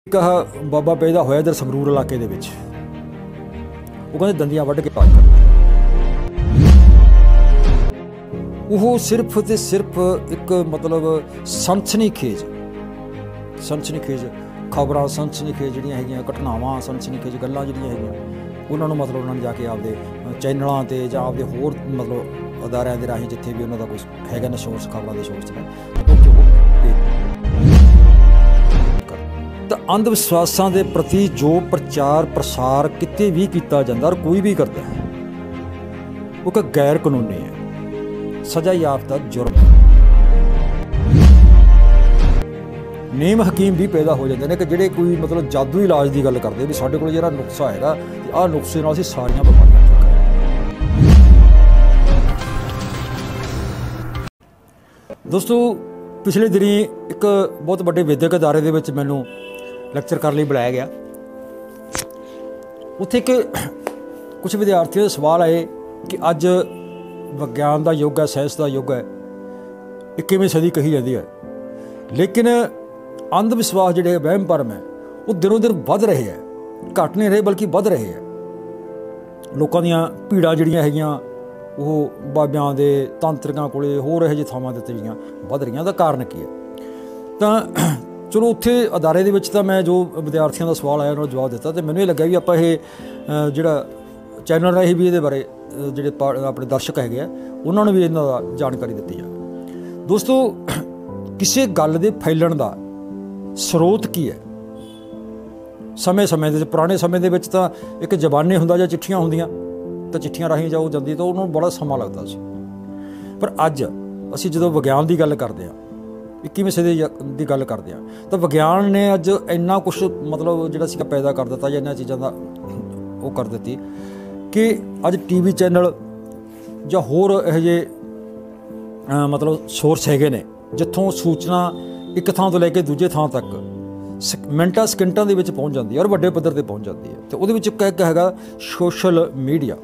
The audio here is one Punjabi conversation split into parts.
कहा बाबा पैदा होया इधर संगरूर इलाके दे विच वो कहते दंदियां वढ़ के पास कर वो सिर्फ ते सिर्फ एक मतलब सनसनीखेज खबरां सनसनीखेज जिहड़ियां हैगियां घटनावां सनसनीखेज गल्लां जिहड़ियां हैगियां उन्होंने मतलब उन्होंने जाके आपदे चैनलों ते जां आपदे होर मतलब अदारियां दे राहीं जिथे भी उन्हों दा कोई हैगा ना सोर्स खबरां दे सोर्स ने तो अंध विश्वासां दे प्रति जो प्रचार प्रसार किते भी किया जाता और कोई भी करता है वो एक गैर कानूनी है, सजा याफ्ता जुर्म है। नेम हकीम भी पैदा हो जाते हैं कि ਜਿਹੜੇ कोई मतलब जादू इलाज की गल करते भी साढ़े को ਜਿਹੜਾ नुस्खा है आह नुस्खे ਨਾਲ ਅਸੀਂ ਸਾਰੀਆਂ ਬਿਮਾਰੀਆਂ ठीक करें। दोस्तों पिछले दिनी एक बहुत बड़े विद्यक अदारे ਦੇ ਵਿੱਚ ਮੈਨੂੰ ਲੈਕਚਰ ਕਰਨ ਲਈ ਬੁਲਾਇਆ ਗਿਆ। ਉੱਥੇ ਇੱਕ ਕੁਝ ਵਿਦਿਆਰਥੀਆਂ ਦੇ ਸਵਾਲ ਆਏ कि ਅੱਜ ਵਿਗਿਆਨ ਦਾ ਯੁੱਗ ਹੈ, ਸਾਇੰਸ ਦਾ ਯੁੱਗ ਹੈ, 21ਵੀਂ ਸਦੀ ਕਹੀ ਜਾਂਦੀ ਹੈ, ਲੇਕਿਨ अंध विश्वास ਜਿਹੜੇ ਵਹਿਮ ਭਰਮ ਹੈ ਉਹ ਦਿਨੋਂ ਦਿਨ ਵੱਧ ਰਹੇ ਹੈ, ਘਟ ਨਹੀਂ ਰਹੇ ਬਲਕਿ ਵੱਧ ਰਹੇ ਹੈ। ਲੋਕਾਂ ਦੀਆਂ ਭੀੜਾਂ ਜਿਹੜੀਆਂ ਹੈਗੀਆਂ ਉਹ ਬਾਬਿਆਂ ਦੇ ਤਾਂਤਰਿਕਾਂ ਕੋਲੇ ਹੋਰ ਇਹੋ ਜਿਹੇ ਥਾਵਾਂ ਦੇ ਉੱਤੇ ਜਿਹੜੀਆਂ ਵੱਧ ਰਹੀਆਂ ਦਾ ਕਾਰਨ ਕੀ ਹੈ। ਤਾਂ ਚਲੋ ਉੱਥੇ ਅਦਾਰੇ ਦੇ ਵਿੱਚ ਤਾਂ ਮੈਂ ਜੋ ਵਿਦਿਆਰਥੀਆਂ ਦਾ ਸਵਾਲ ਆਇਆ ਉਹਨਾਂ ਨੂੰ ਜਵਾਬ ਦਿੱਤਾ, ਅਤੇ ਮੈਨੂੰ ਇਹ ਲੱਗਿਆ ਵੀ ਆਪਾਂ ਇਹ ਜਿਹੜਾ ਚੈਨਲ ਰਾਹੀਂ ਵੀ ਇਹਦੇ ਬਾਰੇ ਜਿਹੜੇ ਆਪਣੇ ਦਰਸ਼ਕ ਹੈਗੇ ਆ ਉਹਨਾਂ ਨੂੰ ਵੀ ਇਹਨਾਂ ਦਾ ਜਾਣਕਾਰੀ ਦਿੱਤੀ ਆ। ਦੋਸਤੋ ਕਿਸੇ ਗੱਲ ਦੇ ਫੈਲਣ ਦਾ ਸਰੋਤ ਕੀ ਹੈ? ਸਮੇਂ ਦੇ ਪੁਰਾਣੇ ਸਮੇਂ ਦੇ ਵਿੱਚ ਤਾਂ ਇੱਕ ਜ਼ਬਾਨੇ ਹੁੰਦਾ ਜਾਂ ਚਿੱਠੀਆਂ ਹੁੰਦੀਆਂ ਤਾਂ ਚਿੱਠੀਆਂ ਰਾਹੀਂ ਜਾਓ ਜਾਂਦੀ ਤਾਂ ਉਹਨਾਂ ਨੂੰ ਬੜਾ ਸਮਾਂ ਲੱਗਦਾ ਸੀ। ਪਰ ਅੱਜ ਅਸੀਂ ਜਦੋਂ ਵਿਗਿਆਨ ਦੀ ਗੱਲ ਕਰਦੇ ਹਾਂ, 21ਵੀਂ ਸਦੀ ਦੀ ਗੱਲ ਕਰਦੇ ਹਾਂ, ਤਾਂ ਵਿਗਿਆਨ ਨੇ ਅੱਜ ਇੰਨਾ ਕੁਛ ਮਤਲਬ ਜਿਹੜਾ ਸੀਗਾ ਪੈਦਾ ਕਰ ਦਿੱਤਾ ਜਾਂ ਇਹਨਾਂ ਚੀਜ਼ਾਂ ਦਾ ਉਹ ਕਰ ਦਿੱਤੀ ਕਿ ਅੱਜ TV ਚੈਨਲ ਜਾਂ ਹੋਰ ਇਹੋ ਜਿਹੇ ਮਤਲਬ ਸੋਰਸ ਹੈਗੇ ਨੇ ਜਿੱਥੋਂ ਸੂਚਨਾ ਇੱਕ ਥਾਂ ਤੋਂ ਲੈ ਕੇ ਦੂਜੇ ਥਾਂ ਤੱਕ ਮਿੰਟਾਂ ਸਕਿੰਟਾਂ ਦੇ ਵਿੱਚ ਪਹੁੰਚ ਜਾਂਦੀ ਹੈ ਔਰ ਵੱਡੇ ਪੱਧਰ 'ਤੇ ਪਹੁੰਚ ਜਾਂਦੀ ਹੈ। ਅਤੇ ਉਹਦੇ ਵਿੱਚ ਇੱਕ ਹੈਗਾ ਸੋਸ਼ਲ ਮੀਡੀਆ।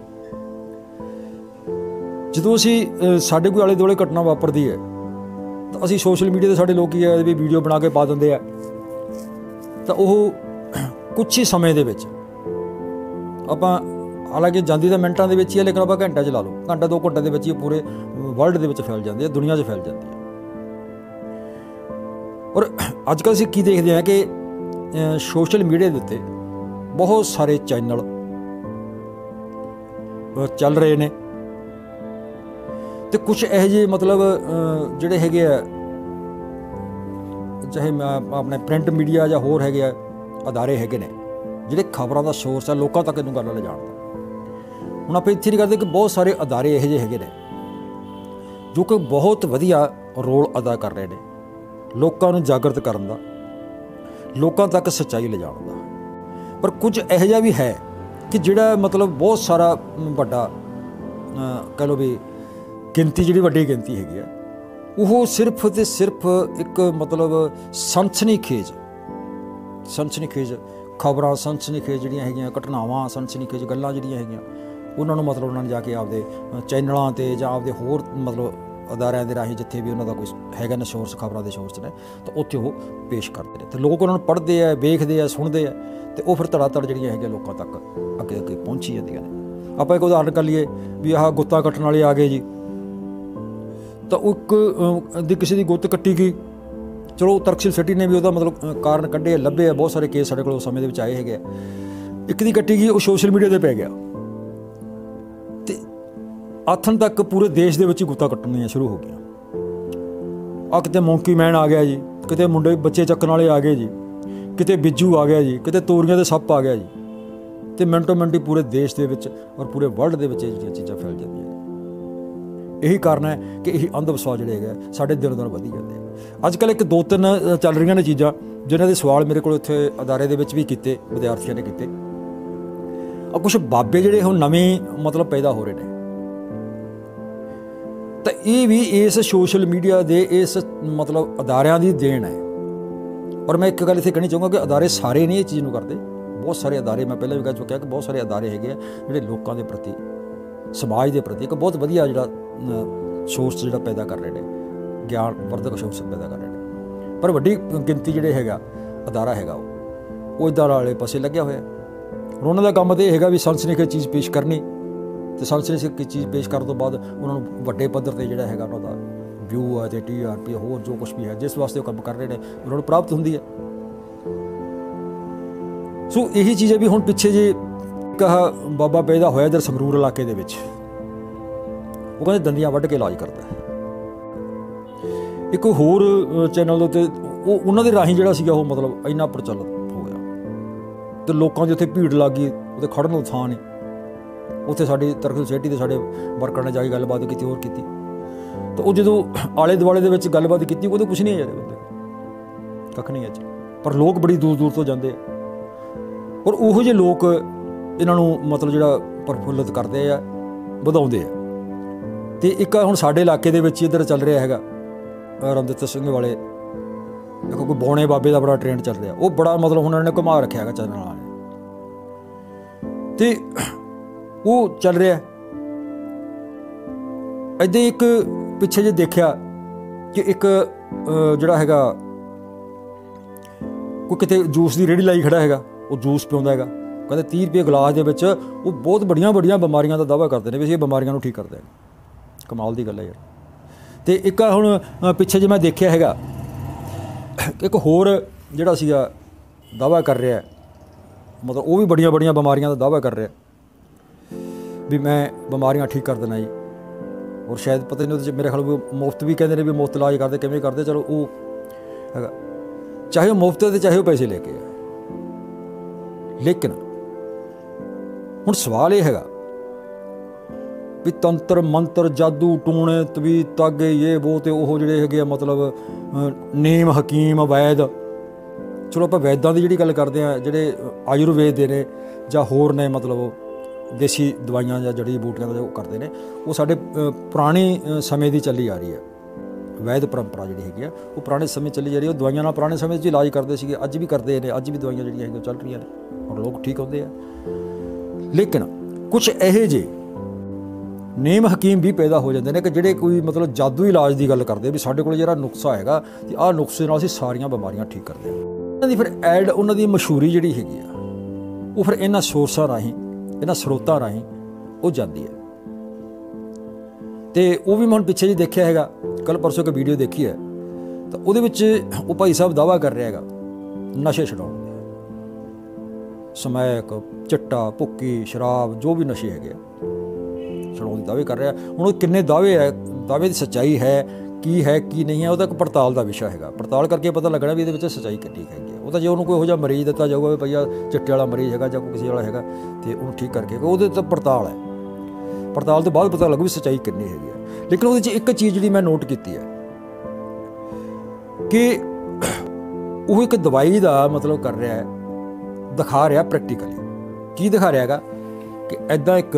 ਜਦੋਂ ਅਸੀਂ ਸਾਡੇ ਕੋਈ ਆਲੇ ਦੁਆਲੇ ਘਟਨਾ ਵਾਪਰਦੀ ਹੈ ਤਾਂ ਅਸੀਂ ਸੋਸ਼ਲ ਮੀਡੀਆ 'ਤੇ ਸਾਡੇ ਲੋਕ ਕੀ ਹੈ ਵੀ ਵੀਡੀਓ ਬਣਾ ਕੇ ਪਾ ਦਿੰਦੇ ਆ, ਤਾਂ ਉਹ ਕੁਛ ਹੀ ਸਮੇਂ ਦੇ ਵਿੱਚ ਆਪਾਂ ਹਾਲਾਂਕਿ ਜਾਂਦੀ ਤਾਂ ਮਿੰਟਾਂ ਦੇ ਵਿੱਚ ਹੀ ਹੈ, ਲੇਕਿਨ ਆਪਾਂ ਘੰਟਾ 'ਚ ਲਾ ਲਓ, ਘੰਟਾ 2 ਘੰਟੇ ਦੇ ਵਿੱਚ ਹੀ ਪੂਰੇ ਵਰਲਡ ਦੇ ਵਿੱਚ ਫੈਲ ਜਾਂਦੀ ਹੈ, ਦੁਨੀਆ 'ਚ ਫੈਲ ਜਾਂਦੀ ਹੈ। ਔਰ ਅੱਜ ਕੱਲ੍ਹ ਅਸੀਂ ਕੀ ਦੇਖਦੇ ਹਾਂ ਕਿ ਸੋਸ਼ਲ ਮੀਡੀਆ ਦੇ ਉੱਤੇ ਬਹੁਤ ਸਾਰੇ ਚੈਨਲ ਚੱਲ ਰਹੇ ਨੇ ਅਤੇ ਕੁਛ ਇਹੋ ਜਿਹੇ ਮਤਲਬ ਜਿਹੜੇ ਹੈਗੇ ਆ ਚਾਹੇ ਆਪਣੇ ਪ੍ਰਿੰਟ ਮੀਡੀਆ ਜਾਂ ਹੋਰ ਹੈਗੇ ਆ ਅਦਾਰੇ ਹੈਗੇ ਨੇ ਜਿਹੜੇ ਖਬਰਾਂ ਦਾ ਸੋਰਸ ਆ ਲੋਕਾਂ ਤੱਕ ਇਹਨੂੰ ਗੱਲ ਲਿਜਾਣਦਾ। ਹੁਣ ਆਪਾਂ ਇੱਥੇ ਨਹੀਂ ਕਰਦੇ ਕਿ ਬਹੁਤ ਸਾਰੇ ਅਦਾਰੇ ਇਹੋ ਜਿਹੇ ਹੈਗੇ ਨੇ ਜੋ ਕਿ ਬਹੁਤ ਵਧੀਆ ਰੋਲ ਅਦਾ ਕਰ ਰਹੇ ਨੇ ਲੋਕਾਂ ਨੂੰ ਜਾਗਰਤ ਕਰਨ ਦਾ, ਲੋਕਾਂ ਤੱਕ ਸੱਚਾਈ ਲਿਜਾਣ ਦਾ। ਪਰ ਕੁਝ ਇਹੋ ਜਿਹਾ ਵੀ ਹੈ ਕਿ ਜਿਹੜਾ ਮਤਲਬ ਬਹੁਤ ਸਾਰਾ ਵੱਡਾ ਕਹਿ ਲਓ ਵੀ ਗਿਣਤੀ ਜਿਹੜੀ ਵੱਡੀ ਗਿਣਤੀ ਹੈਗੀ ਆ ਉਹ ਸਿਰਫ ਤੇ ਸਿਰਫ ਇੱਕ ਮਤਲਬ ਸਨਸਨੀਖੇਜ ਖਬਰਾਂ ਸਨਸਨੀਖੇਜ ਜਿਹੜੀਆਂ ਹੈਗੀਆਂ ਘਟਨਾਵਾਂ ਸਨਸਨੀਖੇਜ ਗੱਲਾਂ ਜਿਹੜੀਆਂ ਹੈਗੀਆਂ ਉਹਨਾਂ ਨੂੰ ਮਤਲਬ ਉਹਨਾਂ ਨੇ ਜਾ ਕੇ ਆਪਦੇ ਚੈਨਲਾਂ 'ਤੇ ਜਾਂ ਆਪਦੇ ਹੋਰ ਮਤਲਬ ਅਦਾਰਿਆਂ ਦੇ ਰਾਹੀਂ ਜਿੱਥੇ ਵੀ ਉਹਨਾਂ ਦਾ ਕੋਈ ਹੈਗਾ ਨਾ ਸੋਰਸ ਖਬਰਾਂ ਦੇ ਸੋਰਸ ਨੇ ਤਾਂ ਉੱਥੇ ਉਹ ਪੇਸ਼ ਕਰਦੇ ਨੇ ਅਤੇ ਲੋਕ ਉਹਨਾਂ ਨੂੰ ਪੜ੍ਹਦੇ ਆ, ਵੇਖਦੇ ਆ, ਸੁਣਦੇ ਆ ਅਤੇ ਉਹ ਫਿਰ ਧੜਾ ਧੜ ਜਿਹੜੀਆਂ ਹੈਗੀਆਂ ਲੋਕਾਂ ਤੱਕ ਅੱਗੇ ਪਹੁੰਚੀ ਜਾਂਦੀਆਂ ਨੇ। ਆਪਾਂ ਇੱਕ ਉਦਾਹਰਨ ਕਰ ਲਈਏ ਵੀ ਆਹ ਗੁੱਤਾਂ ਕੱਟਣ ਵਾਲੇ ਆ ਗਏ ਜੀ, ਤਾਂ ਉਹ ਇੱਕ ਦੀ ਕਿਸੇ ਦੀ ਗੁੱਤ ਕੱਟੀ ਗਈ, ਚਲੋ ਤਰਕਸ਼ੀਲ ਸਿਟੀ ਨੇ ਵੀ ਉਹਦਾ ਮਤਲਬ ਕਾਰਨ ਕੱਢੇ ਲੱਭੇ ਆ, ਬਹੁਤ ਸਾਰੇ ਕੇਸ ਸਾਡੇ ਕੋਲ ਉਸ ਸਮੇਂ ਦੇ ਵਿੱਚ ਆਏ ਹੈਗੇ ਆ। ਇੱਕ ਦੀ ਕੱਟੀ ਗਈ ਉਹ ਸੋਸ਼ਲ ਮੀਡੀਆ 'ਤੇ ਪੈ ਗਿਆ ਅਤੇ ਆਥਣ ਤੱਕ ਪੂਰੇ ਦੇਸ਼ ਦੇ ਵਿੱਚ ਹੀ ਗੁੱਤਾਂ ਕੱਟਣੀਆਂ ਸ਼ੁਰੂ ਹੋ ਗਈਆਂ। ਆਹ ਕਿਤੇ ਮੌਂਕੀ ਮੈਨ ਆ ਗਿਆ ਜੀ, ਕਿਤੇ ਮੁੰਡੇ ਬੱਚੇ ਚੱਕਣ ਵਾਲੇ ਆ ਗਏ ਜੀ, ਕਿਤੇ ਬਿੱਜੂ ਆ ਗਿਆ ਜੀ, ਕਿਤੇ ਤੋਰੀਆਂ ਦੇ ਸੱਪ ਆ ਗਿਆ ਜੀ, ਅਤੇ ਮਿੰਟੋ ਮਿੰਟ ਪੂਰੇ ਦੇਸ਼ ਦੇ ਵਿੱਚ ਔਰ ਪੂਰੇ ਵਰਲਡ ਦੇ ਵਿੱਚ ਇਹ ਜਿਹੜੀਆਂ ਚੀਜ਼ਾਂ ਫੈਲ ਜਾਂਦੀਆਂ ਨੇ। ਇਹੀ ਕਾਰਨ ਹੈ ਕਿ ਇਹ ਅੰਧ ਵਿਸ਼ਵਾਸ ਜਿਹੜੇ ਹੈਗੇ ਸਾਡੇ ਦਿਨੋਂ ਦਿਨ ਵਧੀ ਜਾਂਦੇ ਆ। ਅੱਜ ਕੱਲ੍ਹ 1-2-3 ਚੱਲ ਰਹੀਆਂ ਨੇ ਚੀਜ਼ਾਂ ਜਿਨ੍ਹਾਂ ਦੇ ਸਵਾਲ ਮੇਰੇ ਕੋਲ ਉੱਥੇ ਅਦਾਰੇ ਦੇ ਵਿੱਚ ਵੀ ਕੀਤੇ, ਵਿਦਿਆਰਥੀਆਂ ਨੇ ਕੀਤੇ। ਆ ਕੁਛ ਬਾਬੇ ਜਿਹੜੇ ਹੁਣ ਨਵੇਂ ਮਤਲਬ ਪੈਦਾ ਹੋ ਰਹੇ ਨੇ, ਤਾਂ ਇਹ ਵੀ ਇਸ ਸੋਸ਼ਲ ਮੀਡੀਆ ਦੇ ਇਸ ਮਤਲਬ ਅਦਾਰਿਆਂ ਦੀ ਦੇਣ ਹੈ। ਔਰ ਮੈਂ ਇੱਕ ਗੱਲ ਇੱਥੇ ਕਹਿਣੀ ਚਾਹੂੰਗਾ ਕਿ ਅਦਾਰੇ ਸਾਰੇ ਨਹੀਂ ਇਹ ਚੀਜ਼ ਨੂੰ ਕਰਦੇ, ਬਹੁਤ ਸਾਰੇ ਅਦਾਰੇ ਮੈਂ ਪਹਿਲਾਂ ਵੀ ਕਹਿ ਚੁੱਕਿਆ ਕਿ ਬਹੁਤ ਸਾਰੇ ਅਦਾਰੇ ਹੈਗੇ ਆ ਜਿਹੜੇ ਲੋਕਾਂ ਦੇ ਪ੍ਰਤੀ, ਸਮਾਜ ਦੇ ਪ੍ਰਤੀ ਇੱਕ ਬਹੁਤ ਵਧੀਆ ਜਿਹੜਾ ਸੋਰਸ ਜਿਹੜਾ ਪੈਦਾ ਕਰ ਰਹੇ ਨੇ, ਗਿਆਨ ਵਰਧਕ ਸੋਰਸ ਪੈਦਾ ਕਰ ਰਹੇ ਨੇ। ਪਰ ਵੱਡੀ ਗਿਣਤੀ ਜਿਹੜੇ ਹੈਗਾ ਅਦਾਰਾ ਹੈਗਾ ਉਹ ਉਹ ਇੱਦਾਂ ਵਾਲੇ ਪਾਸੇ ਲੱਗਿਆ ਹੋਇਆ। ਹੁਣ ਉਹਨਾਂ ਦਾ ਕੰਮ ਤਾਂ ਇਹ ਹੈਗਾ ਵੀ ਸਨਸਨੀਖੇਜ਼ ਚੀਜ਼ ਪੇਸ਼ ਕਰਨੀ, ਅਤੇ ਸਨਸਨੀਖੇਜ਼ ਚੀਜ਼ ਪੇਸ਼ ਕਰਨ ਤੋਂ ਬਾਅਦ ਉਹਨਾਂ ਨੂੰ ਵੱਡੇ ਪੱਧਰ 'ਤੇ ਜਿਹੜਾ ਹੈਗਾ ਉਹਨਾਂ ਦਾ ਵਿਊ ਹੈ ਅਤੇ TRP ਹੋਰ ਜੋ ਕੁਛ ਵੀ ਹੈ ਜਿਸ ਵਾਸਤੇ ਉਹ ਕੰਮ ਕਰ ਰਹੇ ਨੇ ਉਹਨਾਂ ਨੂੰ ਪ੍ਰਾਪਤ ਹੁੰਦੀ ਹੈ। ਸੋ ਇਹੀ ਚੀਜ਼ ਹੈ ਵੀ ਹੁਣ ਪਿੱਛੇ ਜੇ ਕਹਾ ਬਾਬਾ ਪੈਦਾ ਹੋਇਆ ਇੱਧਰ ਸੰਗਰੂਰ ਇਲਾਕੇ ਦੇ ਵਿੱਚ, ਉਹ ਕਹਿੰਦੇ ਦੰਦੀਆਂ ਵੱਢ ਕੇ ਇਲਾਜ ਕਰਦਾ। ਇੱਕ ਹੋਰ ਚੈਨਲ ਦੇ ਉੱਤੇ ਉਹ ਉਹਨਾਂ ਦੇ ਰਾਹੀਂ ਜਿਹੜਾ ਸੀਗਾ ਉਹ ਮਤਲਬ ਇੰਨਾ ਪ੍ਰਚਲਿਤ ਹੋ ਗਿਆ ਅਤੇ ਲੋਕਾਂ ਦੀ ਉੱਥੇ ਭੀੜ ਲੱਗ ਗਈ, ਉੱਥੇ ਖੜ੍ਹਨ ਨੂੰ ਥਾਂ ਨਹੀਂ। ਉੱਥੇ ਸਾਡੀ ਤਰਕਸ਼ੀਲ ਸੋਸਾਇਟੀ ਦੇ ਸਾਡੇ ਵਰਕਰ ਨੇ ਜਾ ਕੇ ਗੱਲਬਾਤ ਕੀਤੀ, ਹੋਰ ਕੀਤੀ, ਤਾਂ ਉਹ ਜਦੋਂ ਆਲੇ ਦੁਆਲੇ ਦੇ ਵਿੱਚ ਗੱਲਬਾਤ ਕੀਤੀ ਉਹਦੇ ਕੁਛ ਨਹੀਂ ਹੈ ਯਾਰ, ਬੰਦੇ ਕੱਖ ਨਹੀਂ ਹੈ ਜੀ। ਪਰ ਲੋਕ ਬੜੀ ਦੂਰ ਦੂਰ ਤੋਂ ਜਾਂਦੇ ਆ, ਔਰ ਉਹੋ ਜਿਹੇ ਲੋਕ ਇਹਨਾਂ ਨੂੰ ਮਤਲਬ ਜਿਹੜਾ ਪ੍ਰਫੁੱਲਿਤ ਕਰਦੇ ਆ, ਵਧਾਉਂਦੇ ਆ। ਅਤੇ ਇੱਕ ਹੁਣ ਸਾਡੇ ਇਲਾਕੇ ਦੇ ਵਿੱਚ ਇੱਧਰ ਚੱਲ ਰਿਹਾ ਹੈਗਾ ਰਮਦਿੱਤ ਸਿੰਘ ਵਾਲੇ, ਦੇਖੋ ਕੋਈ ਬੌਣੇ ਬਾਬੇ ਦਾ ਬੜਾ ਟ੍ਰੈਂਡ ਚੱਲ ਰਿਹਾ, ਉਹ ਬੜਾ ਮਤਲਬ ਉਹਨਾਂ ਨੇ ਘੁਮਾ ਰੱਖਿਆ ਹੈਗਾ ਚੈਨਲ ਵਾਲੇ, ਅਤੇ ਉਹ ਚੱਲ ਰਿਹਾ। ਇੱਦਾਂ ਇੱਕ ਪਿੱਛੇ ਜੇ ਦੇਖਿਆ ਕਿ ਇੱਕ ਜਿਹੜਾ ਹੈਗਾ ਕੋਈ ਕਿਤੇ ਜੂਸ ਦੀ ਰੇਹੜੀ ਲਾਈ ਖੜਾ ਹੈਗਾ, ਉਹ ਜੂਸ ਪਿਆਉਂਦਾ ਹੈਗਾ, ਕਹਿੰਦੇ 30 ਰੁਪਏ ਗਲਾਸ ਦੇ ਵਿੱਚ ਉਹ ਬਹੁਤ ਬੜੀਆਂ ਬਿਮਾਰੀਆਂ ਦਾ ਦਾਅਵਾ ਕਰਦੇ ਨੇ ਵੀ ਇਹ ਬਿਮਾਰੀਆਂ ਨੂੰ ਠੀਕ ਕਰਦੇ ਆ। ਕਮਾਲ ਦੀ ਗੱਲ ਹੈ ਯਾਰ। ਅਤੇ ਇੱਕ ਹੁਣ ਪਿੱਛੇ ਜੇ ਮੈਂ ਦੇਖਿਆ ਹੈਗਾ ਇੱਕ ਹੋਰ ਜਿਹੜਾ ਸੀਗਾ ਦਾਅਵਾ ਕਰ ਰਿਹਾ, ਮਤਲਬ ਉਹ ਵੀ ਬੜੀਆਂ ਬਿਮਾਰੀਆਂ ਦਾ ਦਾਅਵਾ ਕਰ ਰਿਹਾ ਵੀ ਮੈਂ ਬਿਮਾਰੀਆਂ ਠੀਕ ਕਰ ਦੇਣਾ ਜੀ, ਔਰ ਸ਼ਾਇਦ ਪਤਾ ਨਹੀਂ ਉਹਦੇ 'ਚ ਮੇਰੇ ਖਿਆਲ ਵੀ ਮੁਫਤ ਵੀ ਕਹਿੰਦੇ ਨੇ ਵੀ ਮੁਫਤ ਇਲਾਜ ਕਰਦੇ, ਕਿਵੇਂ ਕਰਦੇ, ਚਲੋ ਉਹ ਹੈਗਾ, ਚਾਹੇ ਉਹ ਮੁਫਤ ਅਤੇ ਚਾਹੇ ਉਹ ਪੈਸੇ ਲੈ ਕੇ ਆ। ਲੇਕਿਨ ਹੁਣ ਸਵਾਲ ਇਹ ਹੈਗਾ ਵੀ ਤੰਤਰ ਮੰਤਰ ਜਾਦੂ ਟੂਣੇ ਤਵੀਤ ਤਾਗੇ ਇਹ ਵੋ ਅਤੇ ਉਹ ਜਿਹੜੇ ਹੈਗੇ ਆ ਮਤਲਬ ਨੇਮ ਹਕੀਮ ਵੈਦ, ਚਲੋ ਆਪਾਂ ਵੈਦਾਂ ਦੀ ਜਿਹੜੀ ਗੱਲ ਕਰਦੇ ਹਾਂ, ਜਿਹੜੇ ਆਯੁਰਵੇਦ ਦੇ ਨੇ ਜਾਂ ਹੋਰ ਨੇ ਮਤਲਬ ਦੇਸੀ ਦਵਾਈਆਂ ਜਾਂ ਜੜੀ ਬੂਟੀਆਂ ਦਾ ਜੋ ਕਰਦੇ ਨੇ, ਉਹ ਸਾਡੇ ਪੁਰਾਣੇ ਸਮੇਂ ਦੀ ਚੱਲੀ ਆ ਰਹੀ ਹੈ। ਵੈਦ ਪਰੰਪਰਾ ਜਿਹੜੀ ਹੈਗੀ ਆ ਉਹ ਪੁਰਾਣੇ ਸਮੇਂ ਚੱਲੀ ਜਾ ਰਹੀ ਹੈ। ਉਹ ਦਵਾਈਆਂ ਨਾਲ ਪੁਰਾਣੇ ਸਮੇਂ 'ਚ ਇਲਾਜ ਕਰਦੇ ਸੀਗੇ, ਅੱਜ ਵੀ ਕਰਦੇ ਨੇ, ਅੱਜ ਵੀ ਦਵਾਈਆਂ ਜਿਹੜੀਆਂ ਹੈਗੀਆਂ ਚੱਲ ਰਹੀਆਂ ਨੇ, ਔਰ ਲੋਕ ਠੀਕ ਹੁੰਦੇ ਆ। ਲੇਕਿਨ ਕੁਛ ਇਹੋ ਜਿਹੇ ਨੇਮ ਹਕੀਮ ਵੀ ਪੈਦਾ ਹੋ ਜਾਂਦੇ ਨੇ ਕਿ ਜਿਹੜੇ ਕੋਈ ਮਤਲਬ ਜਾਦੂ ਇਲਾਜ ਦੀ ਗੱਲ ਕਰਦੇ ਵੀ ਸਾਡੇ ਕੋਲ ਜਿਹੜਾ ਨੁਸਖਾ ਹੈਗਾ ਅਤੇ ਆਹ ਨੁਸਖੇ ਨਾਲ ਅਸੀਂ ਸਾਰੀਆਂ ਬਿਮਾਰੀਆਂ ਠੀਕ ਕਰਦੇ ਹਾਂ। ਉਹਨਾਂ ਦੀ ਫਿਰ ਐਡ, ਉਹਨਾਂ ਦੀ ਮਸ਼ਹੂਰੀ ਜਿਹੜੀ ਹੈਗੀ ਆ ਉਹ ਫਿਰ ਇਹਨਾਂ ਸੋਰਸਾਂ ਰਾਹੀਂ, ਇਹਨਾਂ ਸਰੋਤਾਂ ਰਾਹੀਂ ਉਹ ਜਾਂਦੀ ਹੈ। ਅਤੇ ਉਹ ਵੀ ਮੈਂ ਹੁਣ ਪਿੱਛੇ ਜਿਹੇ ਦੇਖਿਆ ਹੈਗਾ, ਕੱਲ੍ਹ ਪਰਸੋਂ ਇੱਕ ਵੀਡੀਓ ਦੇਖੀ ਹੈ, ਤਾਂ ਉਹਦੇ ਵਿੱਚ ਉਹ ਭਾਈ ਸਾਹਿਬ ਦਾਅਵਾ ਕਰ ਰਿਹਾ ਹੈਗਾ ਨਸ਼ੇ ਛਡਾਉਣ ਦੇ, ਸਮੈਕ, ਚਿੱਟਾ, ਭੁੱਕੀ, ਸ਼ਰਾਬ, ਜੋ ਵੀ ਨਸ਼ੇ ਹੈਗੇ ਆ ਛਡਾਉਣ ਦੇ ਦਾਅਵੇ ਕਰ ਰਿਹਾ। ਹੁਣ ਉਹ ਕਿੰਨੇ ਦਾਅਵੇ ਹੈ, ਦਾਅਵੇ ਦੀ ਸੱਚਾਈ ਹੈ ਕੀ ਨਹੀਂ ਹੈ, ਉਹਦਾ ਇੱਕ ਪੜਤਾਲ ਦਾ ਵਿਸ਼ਾ ਹੈਗਾ। ਪੜਤਾਲ ਕਰਕੇ ਪਤਾ ਲੱਗਣਾ ਵੀ ਇਹਦੇ ਵਿੱਚ ਸੱਚਾਈ ਕਿੰਨੀ ਹੈਗੀ ਹੈ। ਉਹ ਤਾਂ ਜੇ ਉਹਨੂੰ ਕੋਈ ਇਹੋ ਜਿਹਾ ਮਰੀਜ਼ ਦਿੱਤਾ ਜਾਊਗਾ ਵੀ ਭਈਆ ਚਿੱਟੇ ਵਾਲਾ ਮਰੀਜ਼ ਹੈਗਾ ਜਾਂ ਕੋਈ ਕਿਸੇ ਵਾਲਾ ਹੈਗਾ, ਅਤੇ ਉਹਨੂੰ ਠੀਕ ਕਰਕੇ ਉਹਦੇ ਤਾਂ ਪੜਤਾਲ ਹੈ, ਪੜਤਾਲ ਤੋਂ ਬਾਅਦ ਪਤਾ ਲੱਗੂ ਵੀ ਸੱਚਾਈ ਕਿੰਨੀ ਹੈਗੀ ਹੈ। ਲੇਕਿਨ ਉਹਦੇ 'ਚ ਇੱਕ ਚੀਜ਼ ਜਿਹੜੀ ਮੈਂ ਨੋਟ ਕੀਤੀ ਹੈ ਕਿ ਉਹ ਇੱਕ ਦਵਾਈ ਦਾ ਮਤਲਬ ਕਰ ਰਿਹਾ ਹੈ, ਦਿਖਾ ਰਿਹਾ ਪ੍ਰੈਕਟੀਕਲੀ। ਕੀ ਦਿਖਾ ਰਿਹਾ ਹੈਗਾ ਕਿ ਇੱਦਾਂ ਇੱਕ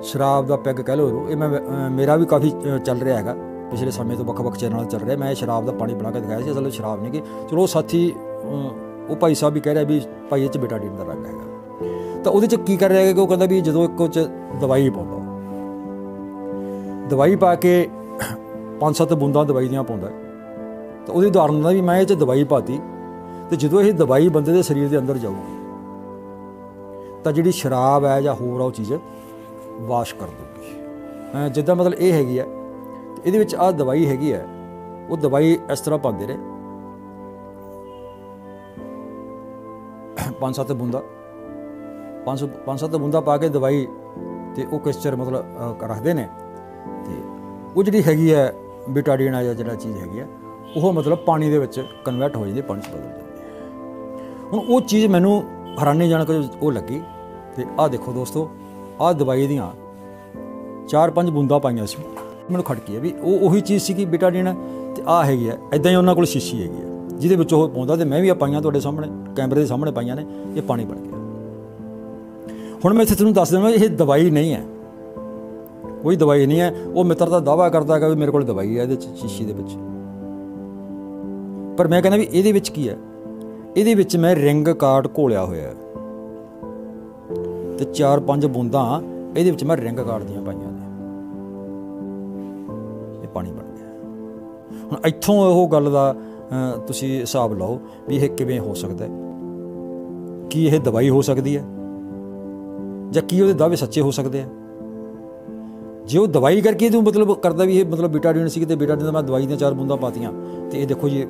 ਸ਼ਰਾਬ ਦਾ ਪੈਗ ਕਹਿ ਲਓ ਇਹਨੂੰ, ਇਹ ਮੇਰਾ ਵੀ ਕਾਫੀ ਚੱਲ ਰਿਹਾ ਹੈਗਾ ਪਿਛਲੇ ਸਮੇਂ ਤੋਂ, ਵੱਖ ਚੈਨਲ ਚੱਲ ਰਿਹਾ। ਮੈਂ ਸ਼ਰਾਬ ਦਾ ਪਾਣੀ ਬਣਾ ਕੇ ਦਿਖਾਇਆ ਸੀ, ਅਸਲ ਵਿੱਚ ਸ਼ਰਾਬ ਨਹੀਂ ਗੀ। ਚਲੋ ਉਹ ਸਾਥੀ ਉਹ ਭਾਈ ਸਾਹਿਬ ਵੀ ਕਹਿ ਰਿਹਾ ਵੀ ਭਾਈ ਇਹ 'ਚ ਬੇਟਾਡੀਨ ਦਾ ਰੰਗ ਹੈਗਾ। ਤਾਂ ਉਹਦੇ 'ਚ ਕੀ ਕਰ ਰਿਹਾ ਹੈਗਾ ਕਿ ਉਹ ਕਹਿੰਦਾ ਵੀ ਜਦੋਂ ਇੱਕ ਉਹ 'ਚ ਦਵਾਈ ਪਾਉਂਦਾ, ਦਵਾਈ ਪਾ ਕੇ 5-7 ਬੂੰਦਾਂ ਦਵਾਈ ਦੀਆਂ ਪਾਉਂਦਾ, ਤਾਂ ਉਹਦੀ ਉਦਾਹਰਨ ਦਿੰਦਾ ਵੀ ਮੈਂ ਇਹ 'ਚ ਦਵਾਈ ਪਾਤੀ, ਅਤੇ ਜਦੋਂ ਇਹ ਦਵਾਈ ਬੰਦੇ ਦੇ ਸਰੀਰ ਦੇ ਅੰਦਰ ਜਾਊਗੀ ਤਾਂ ਜਿਹੜੀ ਸ਼ਰਾਬ ਹੈ ਜਾਂ ਹੋਰ ਆ ਉਹ ਚੀਜ਼ ਵਾਸ਼ ਕਰ ਦੂਗੀ। ਜਿੱਦਾਂ ਮਤਲਬ ਇਹ ਹੈਗੀ ਹੈ, ਇਹਦੇ ਵਿੱਚ ਆਹ ਦਵਾਈ ਹੈਗੀ ਹੈ, ਉਹ ਦਵਾਈ ਇਸ ਤਰ੍ਹਾਂ ਪਾਉਂਦੇ ਨੇ 5-7 ਬੂੰਦਾਂ, 5-7 ਬੂੰਦਾਂ ਪਾ ਕੇ ਦਵਾਈ, ਅਤੇ ਉਹ ਕਿਸ ਚਿਰ ਮਤਲਬ ਰੱਖਦੇ ਨੇ, ਅਤੇ ਉਹ ਜਿਹੜੀ ਹੈਗੀ ਹੈ ਬੀਟਾਡੀਨ ਆ ਜਾਂ ਜਿਹੜਾ ਚੀਜ਼ ਹੈਗੀ ਹੈ ਉਹ ਮਤਲਬ ਪਾਣੀ ਦੇ ਵਿੱਚ ਕਨਵਰਟ ਹੋ ਜਾਂਦੀ, ਪਾਣੀ 'ਚ ਬਦਲ ਜਾਂਦੀ ਹੈ। ਹੁਣ ਉਹ ਚੀਜ਼ ਮੈਨੂੰ ਹੈਰਾਨੀਜਨਕ ਉਹ ਲੱਗੀ। ਅਤੇ ਆਹ ਦੇਖੋ ਦੋਸਤੋ, ਆਹ ਦਵਾਈ ਦੀਆਂ 4-5 ਬੂੰਦਾਂ ਪਾਈਆਂ ਸੀ, ਮੈਨੂੰ ਖਟਕੀ ਹੈ ਵੀ ਉਹ ਉਹੀ ਚੀਜ਼ ਸੀ ਕਿ ਬੀਟਾਡੀਨ, ਅਤੇ ਆਹ ਹੈਗੀ ਹੈ ਇੱਦਾਂ ਹੀ ਉਹਨਾਂ ਕੋਲ ਸ਼ੀਸ਼ੀ ਹੈਗੀ ਹੈ ਜਿਹਦੇ ਵਿੱਚ ਉਹ ਪਾਉਂਦਾ, ਅਤੇ ਮੈਂ ਵੀ ਆ ਪਾਈਆਂ ਤੁਹਾਡੇ ਸਾਹਮਣੇ ਕੈਮਰੇ ਦੇ ਸਾਹਮਣੇ ਪਾਈਆਂ ਨੇ, ਇਹ ਪਾਣੀ ਬਣ ਗਿਆ। ਹੁਣ ਮੈਂ ਇੱਥੇ ਤੁਹਾਨੂੰ ਦੱਸ ਦੇਵਾਂ ਇਹ ਦਵਾਈ ਨਹੀਂ ਹੈ, ਕੋਈ ਦਵਾਈ ਨਹੀਂ ਹੈ। ਉਹ ਮਿੱਤਰ ਦਾ ਦਾਅਵਾ ਕਰਦਾ ਹੈਗਾ ਵੀ ਮੇਰੇ ਕੋਲ ਦਵਾਈ ਹੈ ਇਹਦੇ 'ਚ ਸ਼ੀਸ਼ੀ ਦੇ ਵਿੱਚ, ਪਰ ਮੈਂ ਕਹਿੰਦਾ ਵੀ ਇਹਦੇ ਵਿੱਚ ਕੀ ਹੈ, ਇਹਦੇ ਵਿੱਚ ਮੈਂ ਰਿੰਗ ਕਾਰਡ ਘੋਲਿਆ ਹੋਇਆ ਅਤੇ 4-5 ਬੂੰਦਾਂ ਇਹਦੇ ਵਿੱਚ ਮੈਂ ਰਿੰਗ ਕਾਰਡ ਦੀਆਂ ਪਾਈਆਂ ਨੇ, ਇਹ ਪਾਣੀ ਬਣ ਗਿਆ। ਹੁਣ ਇੱਥੋਂ ਉਹ ਗੱਲ ਦਾ ਤੁਸੀਂ ਹਿਸਾਬ ਲਾਓ ਵੀ ਇਹ ਕਿਵੇਂ ਹੋ ਸਕਦਾ ਹੈ। ਕੀ ਇਹ ਦਵਾਈ ਹੋ ਸਕਦੀ ਹੈ ਜਾਂ ਕੀ ਉਹਦੇ ਦਾਅਵੇ ਸੱਚੇ ਹੋ ਸਕਦੇ ਆ? ਜੇ ਉਹ ਦਵਾਈ ਕਰਕੇ ਤੂੰ ਮਤਲਬ ਕਰਦਾ ਵੀ ਇਹ ਮਤਲਬ ਬੀਟਾਡੀਨ ਸੀ ਤੇ ਬੀਟਾਡੀਨ ਦਾ ਮੈਂ ਦਵਾਈ ਦੀਆਂ 4 ਬੂੰਦਾਂ ਪਾਤੀਆਂ ਤੇ ਇਹ ਦੇਖੋ ਜੀ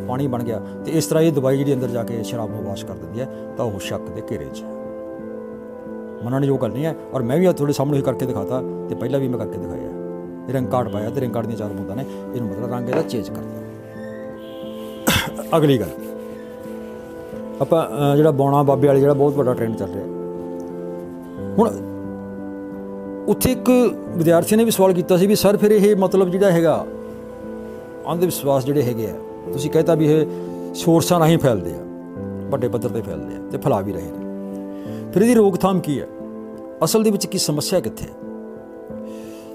ਪਾਣੀ ਬਣ ਗਿਆ, ਤੇ ਇਸ ਤਰ੍ਹਾਂ ਇਹ ਦਵਾਈ ਜਿਹੜੀ ਅੰਦਰ ਜਾ ਕੇ ਸ਼ਰਾਬ ਨੂੰ ਵਾਸ਼ ਕਰ ਦਿੰਦੀ ਹੈ, ਤਾਂ ਉਹ ਸ਼ੱਕ ਦੇ ਘੇਰੇ 'ਚ ਮੰਨਣ ਯੋਗ ਗੱਲ ਨਹੀਂ ਹੈ। ਔਰ ਮੈਂ ਵੀ ਤੁਹਾਡੇ ਸਾਹਮਣੇ ਹੀ ਕਰਕੇ ਦਿਖਾਤਾ, ਤੇ ਪਹਿਲਾਂ ਵੀ ਮੈਂ ਕਰਕੇ ਦਿਖਾਇਆ, ਰਿੰਗ ਕਾਰਡ ਪਾਇਆ ਤੇ ਰਿੰਗ ਕਾਰਡ ਦੀਆਂ 4 ਬੂੰਦਾਂ ਨੇ ਇਹਨੂੰ ਮਤਲਬ ਰੰਗ ਇਹਦਾ ਚੇਂਜ ਕਰ ਦਿੱਤਾ। ਅਗਲੀ ਗੱਲ ਆਪਾਂ ਜਿਹੜਾ ਬੌਣਾ ਬਾਬੇ ਵਾਲੇ ਜਿਹੜਾ ਬਹੁਤ ਵੱਡਾ ਟ੍ਰੈਂਡ ਚੱਲ ਰਿਹਾ ਹੁਣ, ਉੱਥੇ ਇੱਕ ਵਿਦਿਆਰਥੀ ਨੇ ਵੀ ਸਵਾਲ ਕੀਤਾ ਸੀ ਵੀ ਸਰ ਫਿਰ ਇਹ ਮਤਲਬ ਜਿਹੜਾ ਹੈਗਾ ਅੰਧ ਵਿਸ਼ਵਾਸ ਜਿਹੜੇ ਹੈਗੇ ਆ, ਤੁਸੀਂ ਕਹਿਤਾ ਵੀ ਇਹ ਸੋਰਸਾਂ ਰਾਹੀਂ ਫੈਲਦੇ ਆ, ਵੱਡੇ ਪੱਧਰ 'ਤੇ ਫੈਲਦੇ ਆ ਤੇ ਫੈਲਾ ਵੀ ਰਹੇ ਨੇ, ਫਿਰ ਇਹਦੀ ਰੋਕਥਾਮ ਕੀ ਹੈ? ਅਸਲ ਦੇ ਵਿੱਚ ਕੀ ਸਮੱਸਿਆ ਕਿੱਥੇ?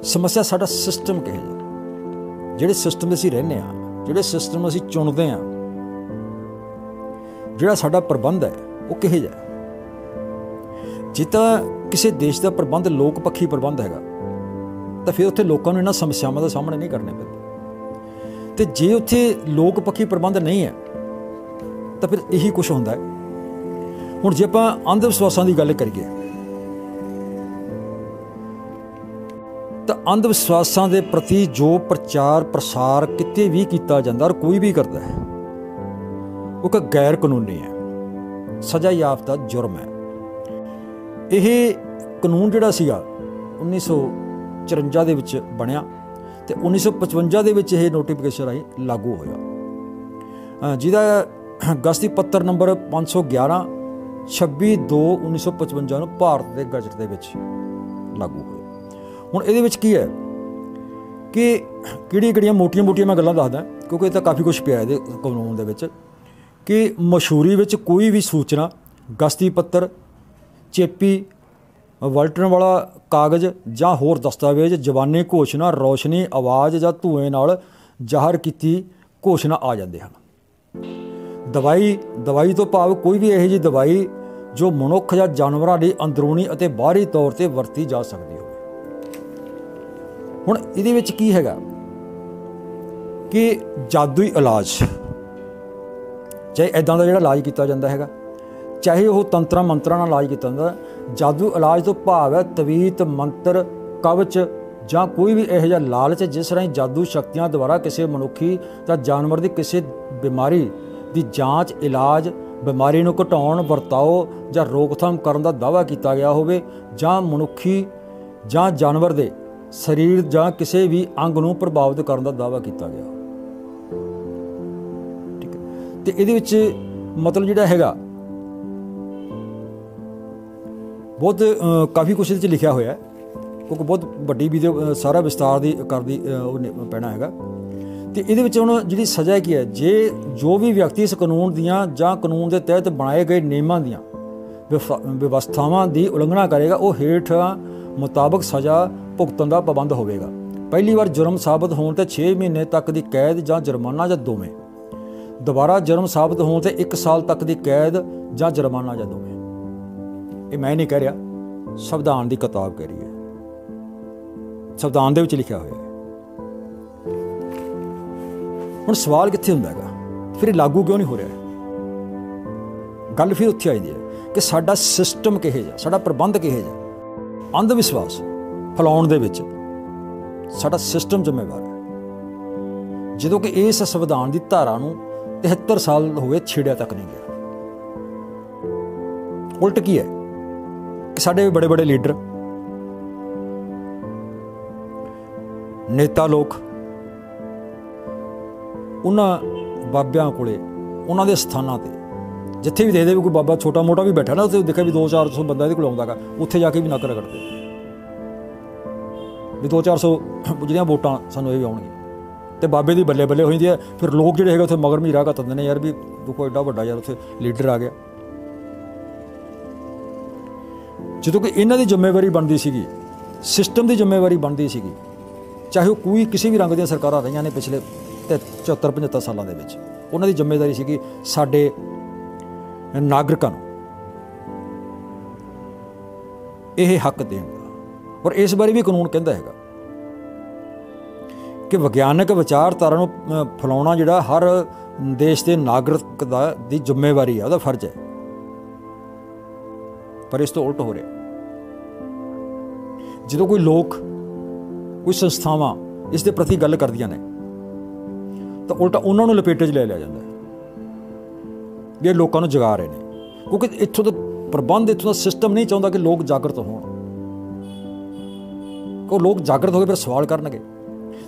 ਸਮੱਸਿਆ ਸਾਡਾ ਸਿਸਟਮ ਕਿਹੋ ਜਿਹਾ, ਜਿਹੜੇ ਸਿਸਟਮ 'ਤੇ ਅਸੀਂ ਰਹਿੰਦੇ ਹਾਂ, ਜਿਹੜੇ ਸਿਸਟਮ ਅਸੀਂ ਚੁਣਦੇ ਹਾਂ, ਜਿਹੜਾ ਸਾਡਾ ਪ੍ਰਬੰਧ ਹੈ ਉਹ ਕਿਹੋ ਜਿਹਾ? ਜੇ ਤਾਂ ਕਿਸੇ ਦੇਸ਼ ਦਾ ਪ੍ਰਬੰਧ ਲੋਕ ਪੱਖੀ ਪ੍ਰਬੰਧ ਹੈਗਾ ਤਾਂ ਫਿਰ ਉੱਥੇ ਲੋਕਾਂ ਨੂੰ ਇਹਨਾਂ ਸਮੱਸਿਆਵਾਂ ਦਾ ਸਾਹਮਣਾ ਨਹੀਂ ਕਰਨੇ ਪੈਂਦੇ, ਤੇ ਜੇ ਉੱਥੇ ਲੋਕ ਪੱਖੀ ਪ੍ਰਬੰਧ ਨਹੀਂ ਹੈ ਤਾਂ ਫਿਰ ਇਹੀ ਕੁਛ ਹੁੰਦਾ ਹੈ। ਹੁਣ ਜੇ ਆਪਾਂ ਅੰਧ ਵਿਸ਼ਵਾਸਾਂ ਦੀ ਗੱਲ ਕਰੀਏ ਤਾਂ ਅੰਧ ਵਿਸ਼ਵਾਸਾਂ ਦੇ ਪ੍ਰਤੀ ਜੋ ਪ੍ਰਚਾਰ ਪ੍ਰਸਾਰ ਕਿਤੇ ਵੀ ਕੀਤਾ ਜਾਂਦਾ ਔਰ ਕੋਈ ਵੀ ਕਰਦਾ ਹੈ ਉਹ ਇੱਕ ਗੈਰ ਕਾਨੂੰਨੀ ਹੈ, ਸਜ਼ਾ ਯਾਫਤਾ ਜੁਰਮ ਹੈ। ਇਹ ਕਾਨੂੰਨ ਜਿਹੜਾ ਸੀਗਾ 1954 ਦੇ ਵਿੱਚ ਬਣਿਆ ਤੇ 1955 ਦੇ ਵਿੱਚ ਇਹ ਨੋਟੀਫਿਕੇਸ਼ਨ ਰਾਹੀਂ ਲਾਗੂ ਹੋਇਆ, ਜਿਹਦਾ ਗਸਤੀ ਪੱਤਰ ਨੰਬਰ 511 26/2/1955 ਨੂੰ ਭਾਰਤ ਦੇ ਗਜ਼ਟ ਦੇ ਵਿੱਚ ਲਾਗੂ ਹੋਇਆ। ਹੁਣ ਇਹਦੇ ਵਿੱਚ ਕੀ ਹੈ ਕਿ ਕਿਹੜੀਆਂ ਮੋਟੀਆਂ ਮੈਂ ਗੱਲਾਂ ਦੱਸਦਾ, ਕਿਉਂਕਿ ਇਹ ਤਾਂ ਕਾਫੀ ਕੁਛ ਪਿਆ ਇਹਦੇ ਕਾਨੂੰਨ ਦੇ ਵਿੱਚ, ਕਿ ਮਸ਼ਹੂਰੀ ਵਿੱਚ ਕੋਈ ਵੀ ਸੂਚਨਾ, ਗਸਤੀ ਪੱਤਰ, ਚੇਪੀ, ਵਲਟਣ ਵਾਲਾ ਕਾਗਜ਼ ਜਾਂ ਹੋਰ ਦਸਤਾਵੇਜ਼, ਜ਼ਬਾਨੀ ਘੋਸ਼ਣਾ, ਰੌਸ਼ਨੀ, ਆਵਾਜ਼ ਜਾਂ ਧੂਏ ਨਾਲ ਜ਼ਾਹਰ ਕੀਤੀ ਘੋਸ਼ਣਾ ਆ ਜਾਂਦੇ ਹਨ। ਦਵਾਈ ਤੋਂ ਭਾਵ ਕੋਈ ਵੀ ਇਹੋ ਜਿਹੀ ਦਵਾਈ ਜੋ ਮਨੁੱਖ ਜਾਂ ਜਾਨਵਰਾਂ ਲਈ ਅੰਦਰੂਨੀ ਅਤੇ ਬਾਹਰੀ ਤੌਰ 'ਤੇ ਵਰਤੀ ਜਾ ਸਕਦੀ ਹੋਵੇ। ਹੁਣ ਇਹਦੇ ਵਿੱਚ ਕੀ ਹੈਗਾ ਕਿ ਜਾਦੂਈ ਇਲਾਜ, ਚਾਹੇ ਇੱਦਾਂ ਦਾ ਜਿਹੜਾ ਇਲਾਜ ਕੀਤਾ ਜਾਂਦਾ ਹੈਗਾ, ਚਾਹੇ ਉਹ ਤੰਤਰਾਂ ਮੰਤਰਾਂ ਨਾਲ ਇਲਾਜ ਕੀਤਾ ਜਾਂਦਾ, ਜਾਦੂ ਇਲਾਜ ਤੋਂ ਭਾਵ ਹੈ ਤਵੀਤ, ਮੰਤਰ, ਕਵਚ ਜਾਂ ਕੋਈ ਵੀ ਇਹੋ ਜਿਹਾ ਲਾਲਚ ਜਿਸ ਰਾਹੀਂ ਜਾਦੂ ਸ਼ਕਤੀਆਂ ਦੁਆਰਾ ਕਿਸੇ ਮਨੁੱਖੀ ਜਾਂ ਜਾਨਵਰ ਦੀ ਕਿਸੇ ਬਿਮਾਰੀ ਦੀ ਜਾਂਚ, ਇਲਾਜ, ਬਿਮਾਰੀ ਨੂੰ ਘਟਾਉਣ, ਵਰਤਾਓ ਜਾਂ ਰੋਕਥਾਮ ਕਰਨ ਦਾ ਦਾਅਵਾ ਕੀਤਾ ਗਿਆ ਹੋਵੇ, ਜਾਂ ਮਨੁੱਖੀ ਜਾਂ ਜਾਨਵਰ ਦੇ ਸਰੀਰ ਜਾਂ ਕਿਸੇ ਵੀ ਅੰਗ ਨੂੰ ਪ੍ਰਭਾਵਿਤ ਕਰਨ ਦਾ ਦਾਅਵਾ ਕੀਤਾ ਗਿਆ। ਠੀਕ ਹੈ, ਤੇ ਇਹਦੇ ਵਿੱਚ ਮਤਲਬ ਜਿਹੜਾ ਹੈਗਾ ਬਹੁਤ ਕਾਫੀ ਕੁਛ ਇਹਦੇ 'ਚ ਲਿਖਿਆ ਹੋਇਆ, ਕਿਉਂਕਿ ਬਹੁਤ ਵੱਡੀ ਵੀਡੀਓ ਸਾਰਾ ਵਿਸਤਾਰ ਦੀ ਕਰਦੀ ਉਹ ਪੈਣਾ ਹੈਗਾ। ਤੇ ਇਹਦੇ ਵਿੱਚ ਹੁਣ ਜਿਹੜੀ ਸਜ਼ਾ ਕੀ ਹੈ, ਜੇ ਜੋ ਵੀ ਵਿਅਕਤੀ ਇਸ ਕਾਨੂੰਨ ਦੀਆਂ ਜਾਂ ਕਾਨੂੰਨ ਦੇ ਤਹਿਤ ਬਣਾਏ ਗਏ ਨਿਯਮਾਂ ਦੀਆਂ ਵਿਵਸਥਾਵਾਂ ਦੀ ਉਲੰਘਣਾ ਕਰੇਗਾ, ਉਹ ਹੇਠ ਮੁਤਾਬਕ ਸਜ਼ਾ ਭੁਗਤਣ ਦਾ ਪਾਬੰਦ ਹੋਵੇਗਾ। ਪਹਿਲੀ ਵਾਰ ਜੁਰਮ ਸਾਬਤ ਹੋਣ ਤੇ 6 ਮਹੀਨੇ ਤੱਕ ਦੀ ਕੈਦ ਜਾਂ ਜੁਰਮਾਨਾ ਜਾਂ ਦੋਵੇਂ, ਦੁਬਾਰਾ ਜੁਰਮ ਸਾਬਤ ਹੋਣ ਤੇ 1 ਸਾਲ ਤੱਕ ਦੀ ਕੈਦ ਜਾਂ ਜੁਰਮਾਨਾ ਜਾਂ ਦੋਵੇਂ। ਇਹ ਮੈਂ ਨਹੀਂ ਕਹਿ ਰਿਹਾ, ਸੰਵਿਧਾਨ ਦੀ ਕਿਤਾਬ ਕਹਿ ਰਹੀ ਹੈ, ਸੰਵਿਧਾਨ ਦੇ ਵਿੱਚ ਲਿਖਿਆ ਹੋਇਆ ਹੈ। ਹੁਣ ਸਵਾਲ ਕਿੱਥੇ ਹੁੰਦਾ ਹੈਗਾ, ਫਿਰ ਇਹ ਲਾਗੂ ਕਿਉਂ ਨਹੀਂ ਹੋ ਰਿਹਾ? ਗੱਲ ਫਿਰ ਉੱਥੇ ਆ ਜਾਂਦੀ ਹੈ ਕਿ ਸਾਡਾ ਸਿਸਟਮ ਕਿਹੋ ਜਿਹਾ, ਸਾਡਾ ਪ੍ਰਬੰਧ ਕਿਹੋ ਜਿਹਾ। ਅੰਧ ਵਿਸ਼ਵਾਸ ਫੈਲਾਉਣ ਦੇ ਵਿੱਚ ਸਾਡਾ ਸਿਸਟਮ ਜ਼ਿੰਮੇਵਾਰ ਹੈ, ਜਦੋਂ ਕਿ ਇਸ ਸੰਵਿਧਾਨ ਦੀ ਧਾਰਾ ਨੂੰ 73 ਸਾਲ ਹੋ ਗਏ ਛੇੜਿਆ ਤੱਕ ਨਹੀਂ ਗਿਆ। ਉਲਟ ਕੀ ਹੈ ਕਿ ਸਾਡੇ ਬੜੇ ਲੀਡਰ, ਨੇਤਾ ਲੋਕ ਉਹਨਾਂ ਬਾਬਿਆਂ ਕੋਲੇ, ਉਹਨਾਂ ਦੇ ਸਥਾਨਾਂ 'ਤੇ ਜਿੱਥੇ ਵੀ ਦੇਖਦੇ ਵੀ ਕੋਈ ਬਾਬਾ ਛੋਟਾ ਮੋਟਾ ਵੀ ਬੈਠਾ ਨਾ, ਉੱਥੇ ਦੇਖਿਆ ਵੀ 200-400 ਬੰਦਾ ਇਹਦੇ ਕੋਲ ਆਉਂਦਾ ਗਾ, ਉੱਥੇ ਜਾ ਕੇ ਵੀ ਨੱਕ ਰਗੜਦੇ ਵੀ 200-400 ਜਿਹੜੀਆਂ ਵੋਟਾਂ ਸਾਨੂੰ ਇਹ ਵੀ ਆਉਣਗੀਆਂ, ਤੇ ਬਾਬੇ ਦੀ ਬੱਲੇ ਬੱਲੇ ਹੋ ਜਾਂਦੀ ਹੈ। ਫਿਰ ਲੋਕ ਜਿਹੜੇ ਹੈਗੇ ਉੱਥੇ ਮਗਰ ਮੀਰਾ ਘੱਤਦੇ ਨੇ, ਯਾਰ ਵੀ ਦੇਖੋ ਐਡਾ ਵੱਡਾ ਯਾਰ ਉੱਥੇ ਲੀਡਰ ਆ ਗਿਆ। ਜਦੋਂ ਕਿ ਇਹਨਾਂ ਦੀ ਜ਼ਿੰਮੇਵਾਰੀ ਬਣਦੀ ਸੀਗੀ, ਸਿਸਟਮ ਦੀ ਜ਼ਿੰਮੇਵਾਰੀ ਬਣਦੀ ਸੀਗੀ, ਚਾਹੇ ਉਹ ਕੋਈ ਕਿਸੇ ਵੀ ਰੰਗ ਦੀਆਂ ਸਰਕਾਰਾਂ ਰਹੀਆਂ ਨੇ ਪਿਛਲੇ 74-75 ਸਾਲਾਂ ਦੇ ਵਿੱਚ, ਉਹਨਾਂ ਦੀ ਜ਼ਿੰਮੇਵਾਰੀ ਸੀਗੀ ਸਾਡੇ ਨਾਗਰਿਕਾਂ ਨੂੰ ਇਹ ਹੱਕ ਦੇਣ ਦਾ। ਔਰ ਇਸ ਬਾਰੇ ਵੀ ਕਾਨੂੰਨ ਕਹਿੰਦਾ ਹੈਗਾ ਕਿ ਵਿਗਿਆਨਕ ਵਿਚਾਰਧਾਰਾ ਨੂੰ ਫੈਲਾਉਣਾ ਜਿਹੜਾ ਹਰ देश के नागरिक दी जिम्मेवारी है, ਉਹਦਾ फर्ज है, पर इस तो उल्ट हो रहा। जो कोई लोग कोई संस्थावां इस दे प्रति गल करदियां ने तो उल्टा उन्होंने लपेटे 'च ले लिया जाता है भी लोगों को जगा रहे हैं, क्योंकि इत्थों का प्रबंध, इत्थों का सिस्टम नहीं चाहता कि लोग जागृत होण। को लोग जागृत हो गए फिर सवाल करनगे।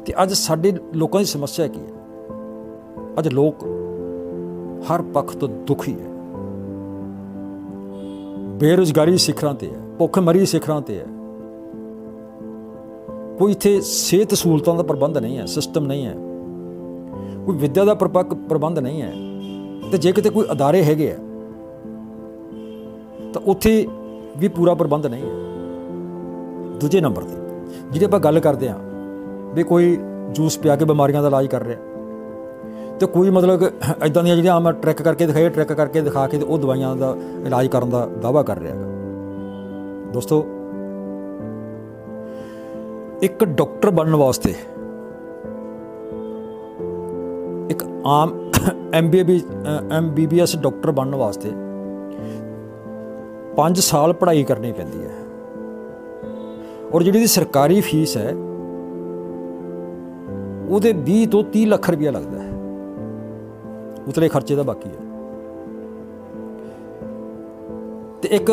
तो अज साडे लोगों की समस्या की है, अज लोग हर पक्ष तो दुखी है, बेरोजगारी शिखरां ते है, भुखमरी शिखरां ते है, कोई इत्थे सेहत सहूलतां दा प्रबंध नहीं है, सिस्टम नहीं है, कोई विद्या का प्रबंध नहीं है। तो जे किते कोई अदारे हैगे आ तो उत्थे भी पूरा प्रबंध नहीं है। दूजे नंबर ते जिहड़ी आपां गल करदे हां भी कोई जूस पिया के बीमारियां का इलाज कर रहा, तो कोई मतलब इदां दियां जिहड़ियां मैं ट्रैक करके दिखाई, ट्रैक करके दिखा के वो दवाइयां का इलाज करने का दावा कर रहा है। दोस्तों, एक डॉक्टर बनने वास्ते, एक आम MBBS डॉक्टर बनने वास्ते 5 साल पढ़ाई करनी पैंदी है, और जिहड़ी सरकारी फीस है उहदे 20 तो 30 लाख रुपया लगता है, उतले खर्चे का बाकी है। तो एक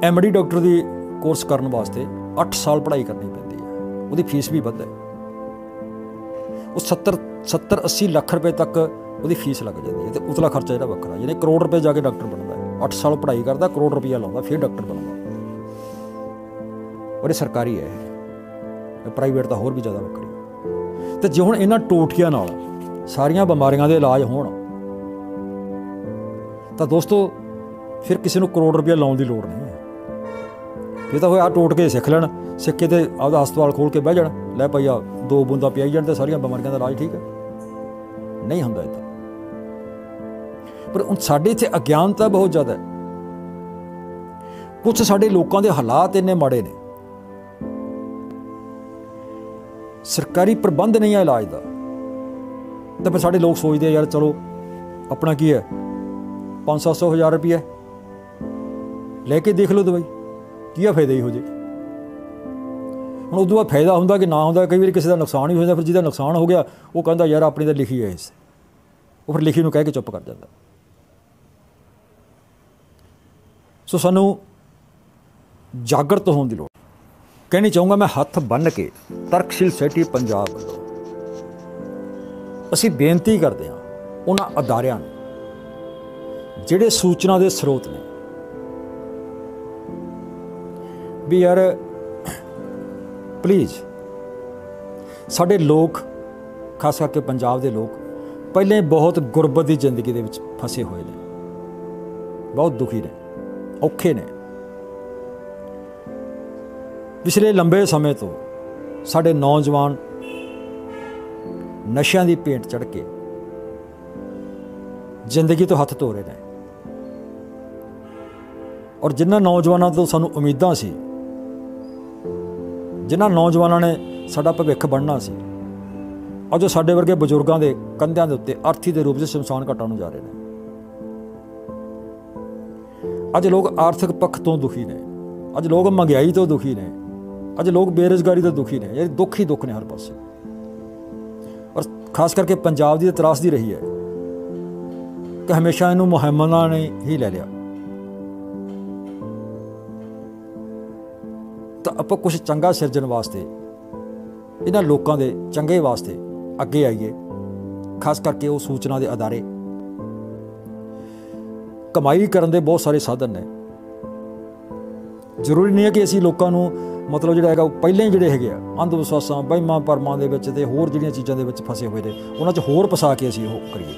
MD डॉक्टर की कोर्स करने वास्ते 8 साल पढ़ाई करनी पैंदी है, उहदी फीस भी वध है, वो 70-80 लाख रुपए तक उसकी फीस लग जाती है। तो उतला खर्चा जो वक्रा, यानी करोड़ रुपए जाके डॉक्टर बनता है, 8 साल पढ़ाई करता, करोड़ रुपया लाता, फिर डॉक्टर बनता। और ये सरकारी है, प्राइवेट तो होर भी ज़्यादा वक्री। तो जो हुण इन्हां टोटियां नाल सारियां बीमारियां दे इलाज होण तो दोस्तों फिर किसी को करोड़ रुपया लाउण दी लोड़ नहीं है। फिर तो आ टोटके सीख लैण, सीख के आपदा हस्पताल खोल के बह जाण, लै भाई आ 2 बूंदा पियाई जाण ते सारियां बीमारियां का इलाज ठीक है। नहीं हुंदा इदां। पर हुण साडे इत्थे अज्ञानता बहुत ज़्यादा है, कुछ साडे लोकां दे हालात इन्ने माड़े ने, सरकारी प्रबंध नहीं है इलाज का, तो फिर साडे लोग सोचते यार चलो अपना की है 500-700 हज़ार रुपया लेके देख लो दवाई, की फायदा ही हो जाए। ਹੁਣ उदों बाद फायदा होंदा कि ना होंदा, कई बार किसी का नुकसान ही हो जाता, फिर जिसका नुकसान हो गया वो कहता यार अपनी तो लिखी है इस, वो फिर लिखी कह के चुप कर जाता। सो सानू जागृत होने की लोड़। कहनी चाहूँगा मैं हत्थ बन के तरकशील सोसाइटी पंजाब वालों असीं बेनती करते हैं उन्हां अदारियां नूं जिहड़े सूचना के स्रोत ने भी यार प्लीज़ साडे लोग खास करके पंजाब के लोग पहले बहुत गुरबत की जिंदगी दे विच फसे हुए ने, बहुत दुखी ने, औखे ने। पिछले लंबे समय तो साडे नौजवान नशियां दी भेंट चढ़ के जिंदगी तो हथ धो रहे हैं, और जिन्हां नौजवानों तो सानू उम्मीदां सी, जिन्हां नौजवानों ने साडा भविख बनना सी, अज साडे वर्गे बजुर्गों के कंधियां दे उत्ते अर्थी के रूप में शमशान घाटां नूं जा रहे हैं। अज लोग आर्थिक पक्ष तो दुखी ने, अज लोग महंगाई तो दुखी ने, अज लोग बेरोजगारी तो दुखी ने, यानी दुख ही दुख ने हर पासे। और खास करके पंजाब की त्रासदी रही है कि हमेशा इनू मुहम्मदां ने ही ले लिया। तो आपां कुछ चंगा सिरजण वास्ते इन्हां लोकां दे चंगे वास्ते अगे आइए। खास करके वो सूचना के अदारे, कमाई करने के बहुत सारे साधन ने। जरूरी नहीं है कि असीं लोकां नूं मतलब जिहड़ा हैगा पहले ही जिहड़े हैगे आ अंध विश्वासां वहमां भरमां दे विच ते होर जिहड़ियां चीज़ां दे विच फसे हुए ने उन्हां च होर फसा के असीं ओह करिए,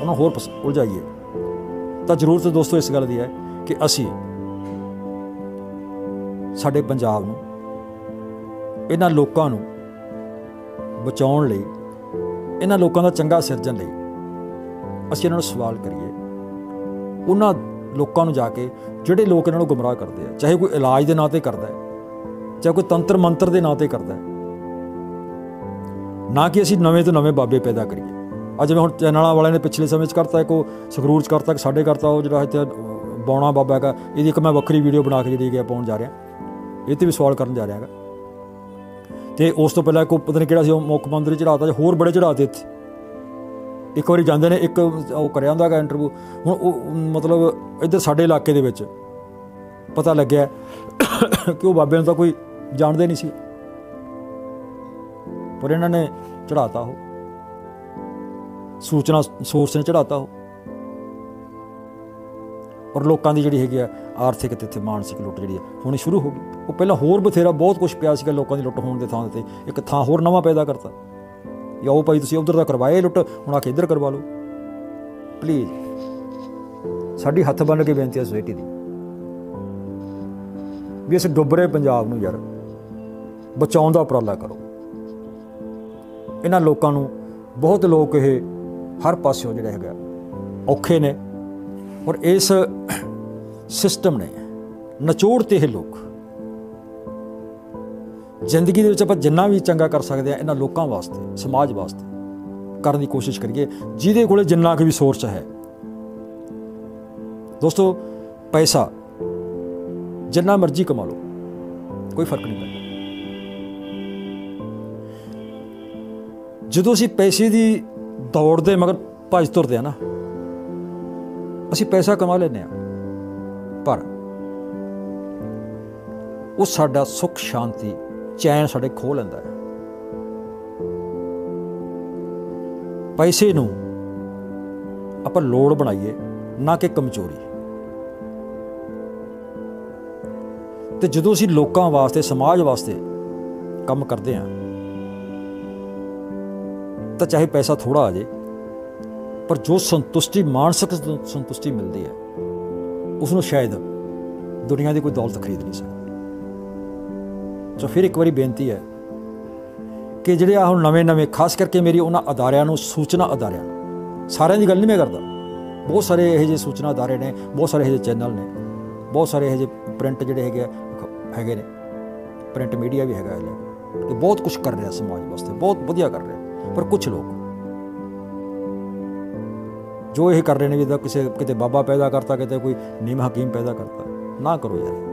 उन्हां होर उलझाइए। तो जरूरत दोस्तों इस गल दी है कि असीं साडे पंजाब नूं इन्हां लोकां नूं बचाउण लई, इन्हां लोकां दा चंगा सिरजण लई असीं इन्हां नूं सवाल करिए। उन्हां लोकां नूं जाके जिहड़े लोग इन्हां नूं गुमराह करदे आ, चाहे कोई इलाज दे नां ते करदा है, चाहे कोई तंत्र मंत्र के नाँ ते करता है, ना कि असीं नवें तो नवें बाबे पैदा करिए। ਜਿਵੇਂ ਹੁਣ ਚੈਨਲਾਂ ਵਾਲਿਆਂ ਨੇ ਪਿਛਲੇ ਸਮੇਂ 'ਚ ਕਰਤਾ, ਇੱਕ ਉਹ ਸੰਗਰੂਰ 'ਚ ਕਰਤਾ, ਇੱਕ ਸਾਡੇ ਕਰਤਾ, ਉਹ ਜਿਹੜਾ ਇੱਥੇ ਬੌਣਾ ਬਾਬਾ ਹੈਗਾ, ਇਹਦੀ ਇੱਕ ਮੈਂ ਵੱਖਰੀ ਵੀਡੀਓ ਬਣਾ ਕੇ ਜਿਹੜੀ ਹੈਗੀ ਪਾਉਣ ਜਾ ਰਿਹਾ, ਇਹ 'ਤੇ ਵੀ ਸਵਾਲ ਕਰਨ ਜਾ ਰਿਹਾ ਹੈਗਾ। ਅਤੇ ਉਸ ਤੋਂ ਪਹਿਲਾਂ ਇੱਕ ਪਤਾ ਨਹੀਂ ਕਿਹੜਾ ਸੀ, ਉਹ ਮੁੱਖ ਮੰਤਰੀ ਚੜ੍ਹਾਤਾ, ਜਾਂ ਹੋਰ ਬੜੇ ਚੜ੍ਹਾਤੇ ਇੱਥੇ। ਇੱਕ ਵਾਰੀ ਜਾਂਦੇ ਨੇ, ਇੱਕ ਉਹ ਕਰਿਆ ਹੁੰਦਾ ਹੈਗਾ ਇੰਟਰਵਿਊ। ਹੁਣ ਉਹ ਮਤਲਬ ਇੱਧਰ ਸਾਡੇ ਇਲਾਕੇ ਦੇ ਵਿੱਚ ਪਤਾ ਲੱਗਿਆ ਕਿ ਉਹ ਬਾਬੇ ਨੂੰ ਤਾਂ ਕੋਈ ਜਾਣਦੇ ਨਹੀਂ ਸੀ, ਪਰ ਇਹਨਾਂ ਨੇ ਚੜ੍ਹਾਤਾ, ਉਹ ਸੂਚਨਾ ਸੋਰਸ ਨੇ ਚੜ੍ਹਾਤਾ ਉਹ। ਔਰ ਲੋਕਾਂ ਦੀ ਜਿਹੜੀ ਹੈਗੀ ਆ ਆਰਥਿਕ ਅਤੇ ਇੱਥੇ ਮਾਨਸਿਕ ਲੁੱਟ ਜਿਹੜੀ ਹੋਣੀ ਸ਼ੁਰੂ ਹੋ ਗਈ। ਉਹ ਪਹਿਲਾਂ ਹੋਰ ਬਥੇਰਾ ਬਹੁਤ ਕੁਛ ਪਿਆ ਸੀਗਾ ਲੋਕਾਂ ਦੀ ਲੁੱਟ ਹੋਣ ਦੇ ਥਾਂ 'ਤੇ, ਇੱਕ ਥਾਂ ਹੋਰ ਨਵਾਂ ਪੈਦਾ ਕਰਤਾ। ਜਾਂ ਉਹ ਭਾਈ ਤੁਸੀਂ ਉੱਧਰ ਦਾ ਕਰਵਾਏ ਲੁੱਟ, ਹੁਣ ਆ ਕੇ ਇੱਧਰ ਕਰਵਾ ਲਓ। ਪਲੀਜ਼ ਸਾਡੀ ਹੱਥ ਬੰਨ੍ਹ ਕੇ ਬੇਨਤੀ ਹੈ ਸੋਸਾਇਟੀ ਦੀ, ਵੀ ਇਸ ਡੁੱਬ ਰਹੇ ਪੰਜਾਬ ਨੂੰ ਯਾਰ ਬਚਾਉਣ ਦਾ ਉਪਰਾਲਾ ਕਰੋ। ਇਹਨਾਂ ਲੋਕਾਂ ਨੂੰ, ਬਹੁਤ ਲੋਕ ਇਹ ਹਰ ਪਾਸਿਓਂ ਜਿਹੜੇ ਹੈਗਾ ਔਖੇ ਨੇ, ਔਰ ਇਸ ਸਿਸਟਮ ਨੇ ਨਿਚੋੜ 'ਤੇ ਇਹ ਲੋਕ। ਜ਼ਿੰਦਗੀ ਦੇ ਵਿੱਚ ਆਪਾਂ ਜਿੰਨਾ ਵੀ ਚੰਗਾ ਕਰ ਸਕਦੇ ਹਾਂ ਇਹਨਾਂ ਲੋਕਾਂ ਵਾਸਤੇ, ਸਮਾਜ ਵਾਸਤੇ ਕਰਨ ਦੀ ਕੋਸ਼ਿਸ਼ ਕਰੀਏ, ਜਿਹਦੇ ਕੋਲ ਜਿੰਨਾ ਕੁ ਵੀ ਸੋਰਸ ਹੈ। ਦੋਸਤੋ, ਪੈਸਾ ਜਿੰਨਾ ਮਰਜ਼ੀ ਕਮਾ ਲਓ, ਕੋਈ ਫਰਕ ਨਹੀਂ ਪੈਂਦਾ। ਜਦੋਂ ਅਸੀਂ ਪੈਸੇ ਦੀ ਦੌੜ ਦੇ ਮਗਰ ਭੱਜ ਤੁਰਦੇ ਹਾਂ ਨਾ, ਅਸੀਂ ਪੈਸਾ ਕਮਾ ਲੈਂਦੇ ਹਾਂ, ਪਰ ਉਹ ਸਾਡਾ ਸੁੱਖ ਸ਼ਾਂਤੀ ਚੈਨ ਸਾਡੇ ਖੋਹ ਲੈਂਦਾ ਹੈ। ਪੈਸੇ ਨੂੰ ਆਪਾਂ ਲੋੜ ਬਣਾਈਏ, ਨਾ ਕਿ ਕਮਜ਼ੋਰੀ। ਤੇ ਜਦੋਂ ਅਸੀਂ ਲੋਕਾਂ ਵਾਸਤੇ, ਸਮਾਜ ਵਾਸਤੇ ਕੰਮ ਕਰਦੇ ਹਾਂ, ਤਾਂ ਚਾਹੇ ਪੈਸਾ ਥੋੜ੍ਹਾ ਆ ਜਾਏ, ਪਰ ਜੋ ਸੰਤੁਸ਼ਟੀ, ਮਾਨਸਿਕ ਸੰਤੁਸ਼ਟੀ ਮਿਲਦੀ ਹੈ, ਉਸ ਨੂੰ ਸ਼ਾਇਦ ਦੁਨੀਆ ਦੀ ਕੋਈ ਦੌਲਤ ਖਰੀਦ ਨਹੀਂ ਸਕਦੀ। ਸੋ ਫਿਰ ਇੱਕ ਵਾਰੀ ਬੇਨਤੀ ਹੈ ਕਿ ਜਿਹੜੇ ਆ ਹੁਣ ਨਵੇਂ ਖਾਸ ਕਰਕੇ ਮੇਰੀ ਉਹਨਾਂ ਅਦਾਰਿਆਂ ਨੂੰ, ਸੂਚਨਾ ਅਦਾਰਿਆਂ ਨੂੰ, ਸਾਰਿਆਂ ਦੀ ਗੱਲ ਨਹੀਂ ਮੈਂ ਕਰਦਾ, ਬਹੁਤ ਸਾਰੇ ਇਹੋ ਜਿਹੇ ਸੂਚਨਾ ਅਦਾਰੇ ਨੇ, ਬਹੁਤ ਸਾਰੇ ਇਹੋ ਜਿਹੇ ਚੈਨਲ ਨੇ, ਬਹੁਤ ਸਾਰੇ ਇਹੋ ਜਿਹੇ ਪ੍ਰਿੰਟ ਜਿਹੜੇ ਹੈਗੇ ਨੇ, ਪ੍ਰਿੰਟ ਮੀਡੀਆ ਵੀ ਹੈਗਾ ਕਿ ਬਹੁਤ ਕੁਛ ਕਰ ਰਿਹਾ ਸਮਾਜ ਵਾਸਤੇ, ਬਹੁਤ ਵਧੀਆ ਕਰ ਰਿਹਾ। ਪਰ ਕੁਛ ਲੋਕ ਜੋ ਇਹ ਕਰ ਰਹੇ ਨੇ, ਜਿੱਦਾਂ ਕਿਤੇ ਬਾਬਾ ਪੈਦਾ ਕਰਤਾ, ਕਿਤੇ ਕੋਈ ਨੀਮ ਹਕੀਮ ਪੈਦਾ ਕਰਤਾ, ਨਾ ਕਰੋ ਯਾਰ।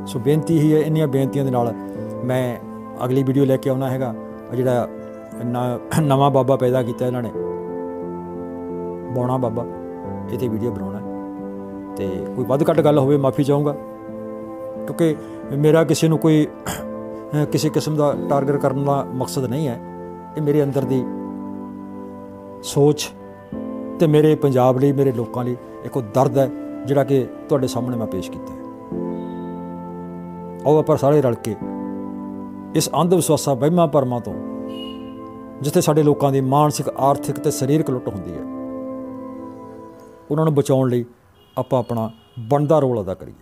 ਸੋ ਬੇਨਤੀ ਹੀ ਹੈ, ਇੰਨੀਆਂ ਬੇਨਤੀਆਂ ਦੇ ਨਾਲ ਮੈਂ ਅਗਲੀ ਵੀਡੀਓ ਲੈ ਕੇ ਆਉਣਾ ਹੈਗਾ। ਜਿਹੜਾ ਨਵਾਂ ਬਾਬਾ ਪੈਦਾ ਕੀਤਾ ਇਹਨਾਂ ਨੇ, ਬੌਣਾ ਬਾਬਾ, ਇਹ 'ਤੇ ਵੀਡੀਓ ਬਣਾਉਣਾ। ਅਤੇ ਕੋਈ ਵੱਧ ਘੱਟ ਗੱਲ ਹੋਵੇ ਮਾਫੀ ਚਾਹੂੰਗਾ, ਕਿਉਂਕਿ ਮੇਰਾ ਕਿਸੇ ਨੂੰ ਕੋਈ ਕਿਸੇ ਕਿਸਮ ਦਾ ਟਾਰਗੇਟ ਕਰਨ ਦਾ ਮਕਸਦ ਨਹੀਂ ਹੈ। ਇਹ ਮੇਰੇ ਅੰਦਰ ਦੀ ਸੋਚ ਅਤੇ ਮੇਰੇ ਪੰਜਾਬ ਲਈ, ਮੇਰੇ ਲੋਕਾਂ ਲਈ ਇੱਕ ਉਹ ਦਰਦ ਹੈ ਜਿਹੜਾ ਕਿ ਤੁਹਾਡੇ ਸਾਹਮਣੇ ਮੈਂ ਪੇਸ਼ ਕੀਤਾ ਹੈ। ਆਓ ਆਪਾਂ ਸਾਰੇ ਰਲ ਕੇ ਇਸ ਅੰਧ ਵਿਸ਼ਵਾਸਾਂ, ਵਹਿਮਾਂ ਭਰਮਾਂ ਤੋਂ, ਜਿੱਥੇ ਸਾਡੇ ਲੋਕਾਂ ਦੀ ਮਾਨਸਿਕ, ਆਰਥਿਕ ਅਤੇ ਸਰੀਰਕ ਲੁੱਟ ਹੁੰਦੀ ਹੈ, ਉਹਨਾਂ ਨੂੰ ਬਚਾਉਣ ਲਈ ਆਪਾਂ ਆਪਣਾ ਬਣਦਾ ਰੋਲ ਅਦਾ ਕਰੀਏ।